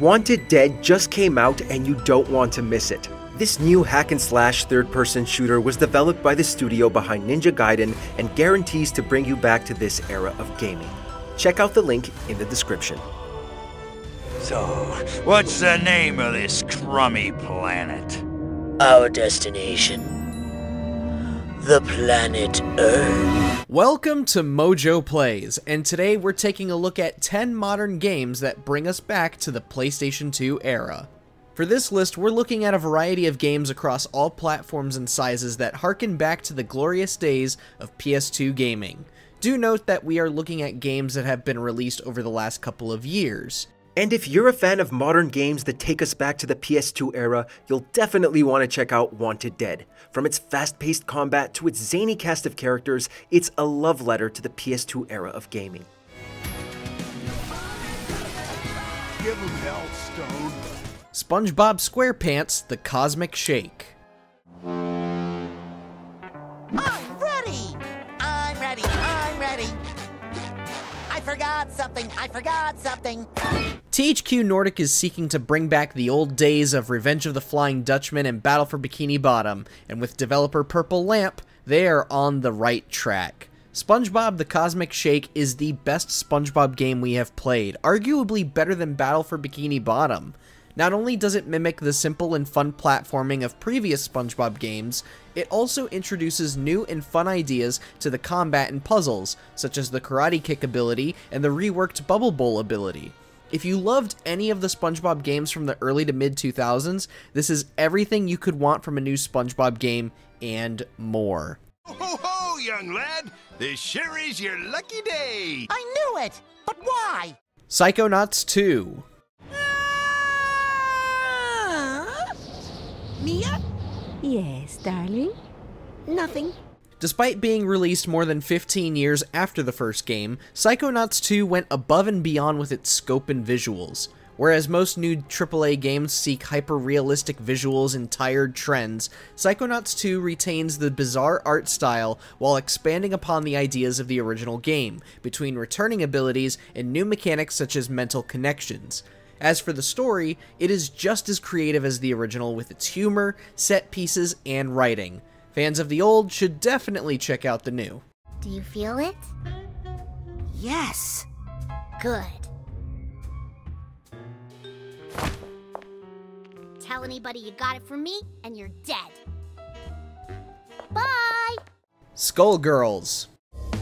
Wanted Dead just came out and you don't want to miss it. This new hack-and-slash third-person shooter was developed by the studio behind Ninja Gaiden and guarantees to bring you back to this era of gaming. Check out the link in the description. So, what's the name of this crummy planet? Our destination. The planet Earth. Welcome to Mojo Plays, and today we're taking a look at 10 modern games that bring us back to the PlayStation 2 era. For this list, we're looking at a variety of games across all platforms and sizes that harken back to the glorious days of PS2 gaming. Do note that we are looking at games that have been released over the last couple of years. And if you're a fan of modern games that take us back to the PS2 era, you'll definitely want to check out Wanted Dead. From its fast-paced combat to its zany cast of characters, it's a love letter to the PS2 era of gaming. Give him hell, Stone. SpongeBob SquarePants: The Cosmic Shake. I'm ready! I'm ready! I'm ready! I forgot something! I forgot something! THQ Nordic is seeking to bring back the old days of Revenge of the Flying Dutchman and Battle for Bikini Bottom, and with developer Purple Lamp, they are on the right track. SpongeBob: The Cosmic Shake is the best SpongeBob game we have played, arguably better than Battle for Bikini Bottom. Not only does it mimic the simple and fun platforming of previous SpongeBob games, it also introduces new and fun ideas to the combat and puzzles, such as the Karate Kick ability and the reworked Bubble Bowl ability. If you loved any of the SpongeBob games from the early to mid-2000s, this is everything you could want from a new SpongeBob game, and more. Ho, ho, ho, young lad! This sure is your lucky day! I knew it! But why? Psychonauts 2. Mia? Yes, darling? Nothing. Despite being released more than 15 years after the first game, Psychonauts 2 went above and beyond with its scope and visuals. Whereas most new AAA games seek hyper-realistic visuals and tired trends, Psychonauts 2 retains the bizarre art style while expanding upon the ideas of the original game, between returning abilities and new mechanics such as mental connections. As for the story, it is just as creative as the original with its humor, set pieces, and writing. Fans of the old should definitely check out the new. Do you feel it? Yes. Good. Tell anybody you got it from me, and you're dead. Bye! Skullgirls.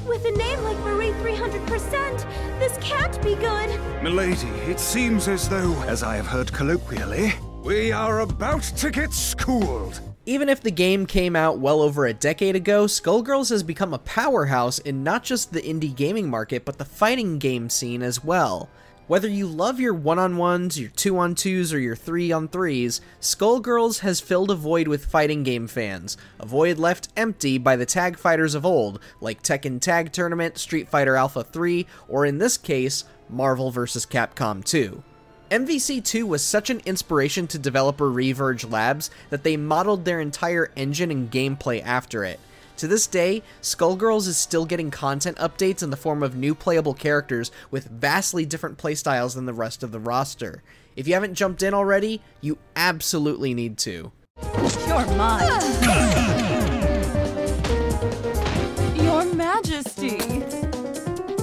With a name like Marie 300%, this can't be good. Milady, it seems as though, as I have heard colloquially, we are about to get schooled. Even if the game came out well over a decade ago, Skullgirls has become a powerhouse in not just the indie gaming market, but the fighting game scene as well. Whether you love your 1-on-1s, your 2-on-2s, or your 3-on-3s, Skullgirls has filled a void with fighting game fans, a void left empty by the tag fighters of old, like Tekken Tag Tournament, Street Fighter Alpha 3, or in this case, Marvel vs. Capcom 2. MVC 2 was such an inspiration to developer Reverge Labs that they modeled their entire engine and gameplay after it. To this day, Skullgirls is still getting content updates in the form of new playable characters with vastly different playstyles than the rest of the roster. If you haven't jumped in already, you absolutely need to. You're mine. Your Majesty.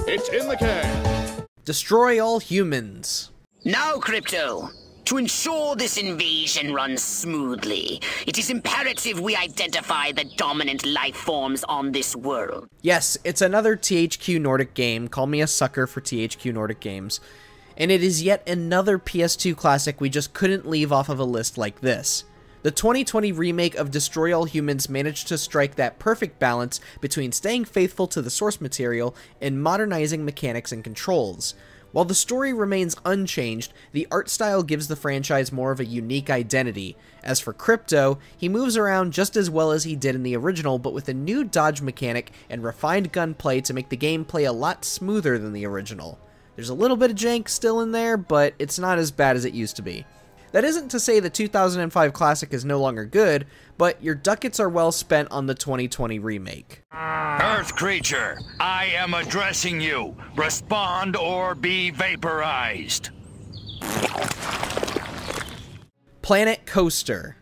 It's in the can. Destroy All Humans. Now, Crypto. To ensure this invasion runs smoothly, it is imperative we identify the dominant life forms on this world. Yes, it's another THQ Nordic game. Call me a sucker for THQ Nordic games. And it is yet another PS2 classic we just couldn't leave off of a list like this. The 2020 remake of Destroy All Humans managed to strike that perfect balance between staying faithful to the source material and modernizing mechanics and controls. While the story remains unchanged, the art style gives the franchise more of a unique identity. As for Crypto, he moves around just as well as he did in the original, but with a new dodge mechanic and refined gunplay to make the gameplay a lot smoother than the original. There's a little bit of jank still in there, but it's not as bad as it used to be. That isn't to say the 2005 classic is no longer good, but your ducats are well spent on the 2020 remake. Earth creature, I am addressing you. Respond or be vaporized. Planet Coaster.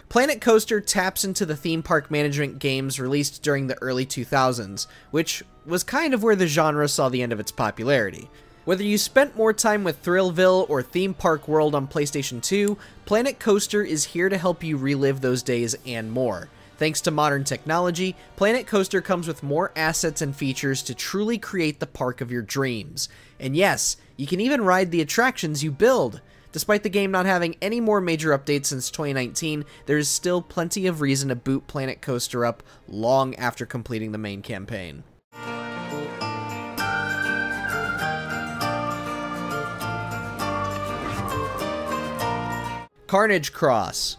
Planet Coaster taps into the theme park management games released during the early 2000s, which was kind of where the genre saw the end of its popularity. Whether you spent more time with Thrillville or Theme Park World on PlayStation 2, Planet Coaster is here to help you relive those days and more. Thanks to modern technology, Planet Coaster comes with more assets and features to truly create the park of your dreams. And yes, you can even ride the attractions you build. Despite the game not having any more major updates since 2019, there is still plenty of reason to boot Planet Coaster up long after completing the main campaign. Carnage Cross.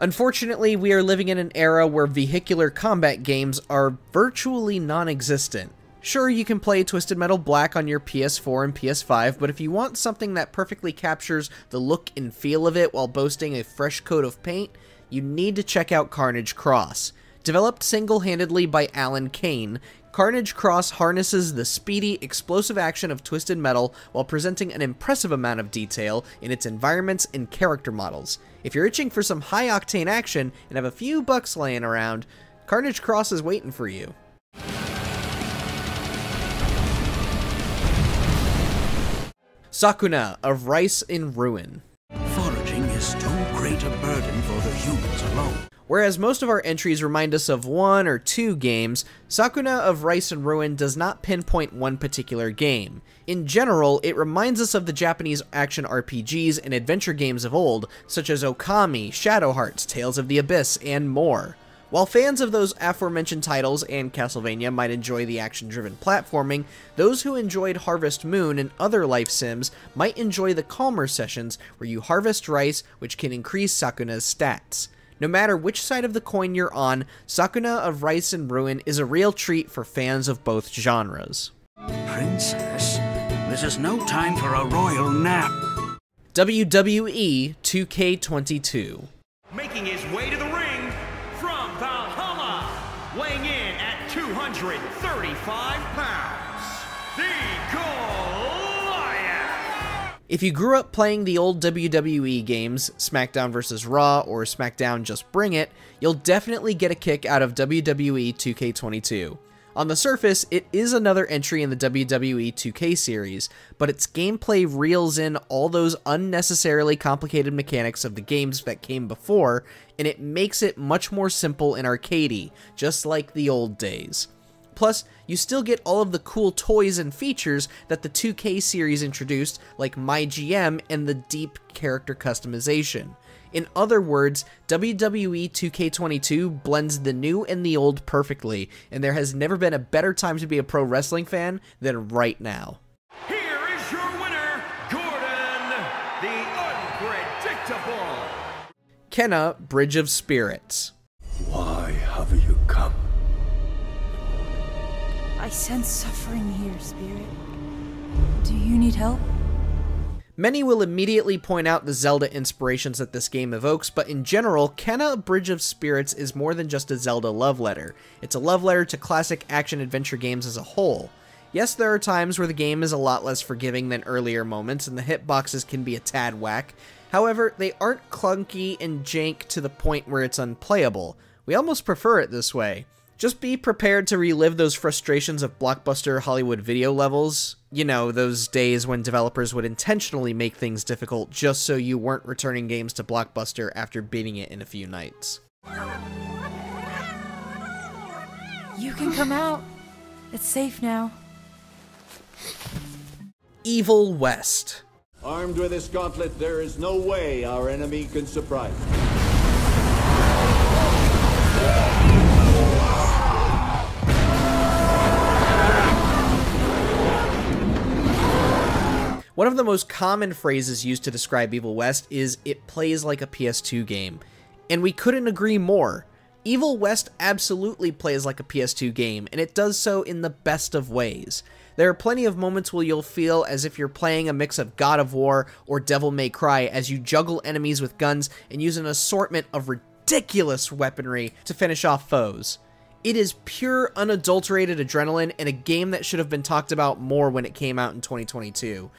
Unfortunately, we are living in an era where vehicular combat games are virtually non-existent. Sure, you can play Twisted Metal Black on your PS4 and PS5, but if you want something that perfectly captures the look and feel of it while boasting a fresh coat of paint, you need to check out Carnage Cross. Developed single-handedly by Alan Kane, Carnage Cross harnesses the speedy, explosive action of Twisted Metal while presenting an impressive amount of detail in its environments and character models. If you're itching for some high-octane action and have a few bucks laying around, Carnage Cross is waiting for you. Sakuna of Rice in Ruin. Foraging is too great a burden for the humans alone. Whereas most of our entries remind us of 1 or 2 games, Sakuna of Rice and Ruin does not pinpoint one particular game. In general, it reminds us of the Japanese action RPGs and adventure games of old, such as Okami, Shadow Hearts, Tales of the Abyss, and more. While fans of those aforementioned titles and Castlevania might enjoy the action-driven platforming, those who enjoyed Harvest Moon and other life sims might enjoy the calmer sessions where you harvest rice, which can increase Sakuna's stats. No matter which side of the coin you're on, Sakuna of Rice and Ruin is a real treat for fans of both genres. Princess, this is no time for a royal nap. WWE 2K22. Making his way to the ring from Valhalla, weighing in at 235 pounds, the Goliath! If you grew up playing the old WWE games, SmackDown vs. Raw or SmackDown Just Bring It, you'll definitely get a kick out of WWE 2K22. On the surface, it is another entry in the WWE 2K series, but its gameplay reels in all those unnecessarily complicated mechanics of the games that came before, and it makes it much more simple and arcadey, just like the old days. Plus, you still get all of the cool toys and features that the 2K series introduced, like MyGM and the deep character customization. In other words, WWE 2K22 blends the new and the old perfectly, and there has never been a better time to be a pro wrestling fan than right now. Here is your winner, Gordon, the Unpredictable. Kena, Bridge of Spirits. Why have you come? I sense suffering here, Spirit. Do you need help? Many will immediately point out the Zelda inspirations that this game evokes, but in general, Kena Bridge of Spirits is more than just a Zelda love letter. It's a love letter to classic action-adventure games as a whole. Yes, there are times where the game is a lot less forgiving than earlier moments, and the hitboxes can be a tad whack. However, they aren't clunky and jank to the point where it's unplayable. We almost prefer it this way. Just be prepared to relive those frustrations of blockbuster Hollywood video levels. You know, those days when developers would intentionally make things difficult just so you weren't returning games to Blockbuster after beating it in a few nights. You can come out. It's safe now. Evil West. Armed with this gauntlet, there is no way our enemy can surprise us. One of the most common phrases used to describe Evil West is, "It plays like a PS2 game." And we couldn't agree more. Evil West absolutely plays like a PS2 game, and it does so in the best of ways. There are plenty of moments where you'll feel as if you're playing a mix of God of War or Devil May Cry as you juggle enemies with guns and use an assortment of ridiculous weaponry to finish off foes. It is pure, unadulterated adrenaline and a game that should have been talked about more when it came out in 2022.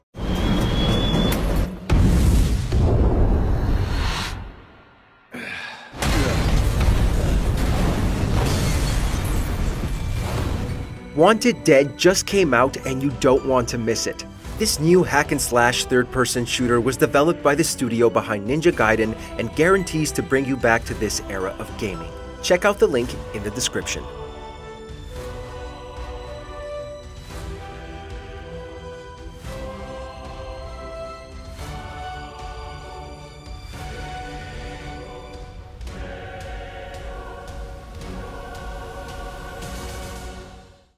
Wanted Dead just came out and you don't want to miss it. This new hack-and-slash third-person shooter was developed by the studio behind Ninja Gaiden and guarantees to bring you back to this era of gaming. Check out the link in the description.